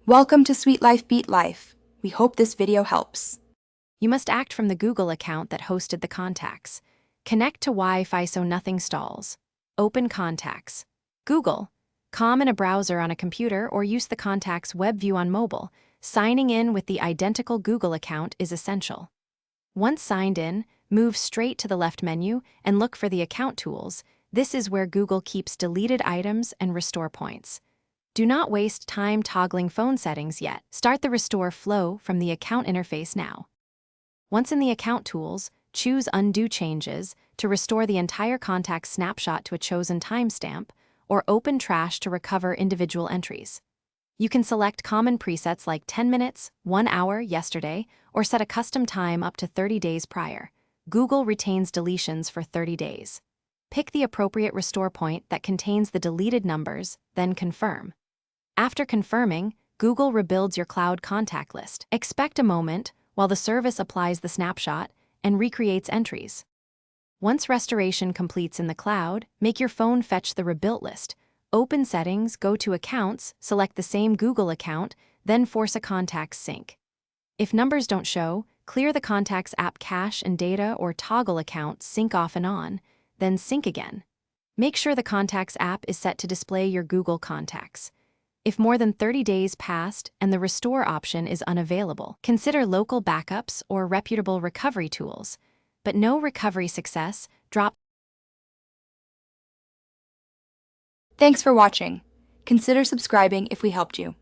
Welcome to Sweet Life Beat Life. We hope this video helps. You must act from the Google account that hosted the contacts. Connect to Wi-Fi so nothing stalls. Open Contacts. Google. Com in a browser on a computer or use the contacts web view on mobile. Signing in with the identical Google account is essential. Once signed in, move straight to the left menu and look for the account tools. This is where Google keeps deleted items and restore points. Do not waste time toggling phone settings yet. Start the restore flow from the account interface now. Once in the account tools, choose Undo Changes to restore the entire contact snapshot to a chosen timestamp, or Open Trash to recover individual entries. You can select common presets like 10 minutes, 1 hour, yesterday, or set a custom time up to 30 days prior. Google retains deletions for 30 days. Pick the appropriate restore point that contains the deleted numbers, then confirm. After confirming, Google rebuilds your cloud contact list. Expect a moment while the service applies the snapshot and recreates entries. Once restoration completes in the cloud, make your phone fetch the rebuilt list. Open Settings, go to Accounts, select the same Google account, then force a contacts sync. If numbers don't show, clear the contacts app cache and data or toggle account sync off and on, then sync again. Make sure the contacts app is set to display your Google contacts. If more than 30 days passed and the restore option is unavailable, consider local backups or reputable recovery tools. But no recovery success, drop. Thanks for watching. Consider subscribing if we helped you.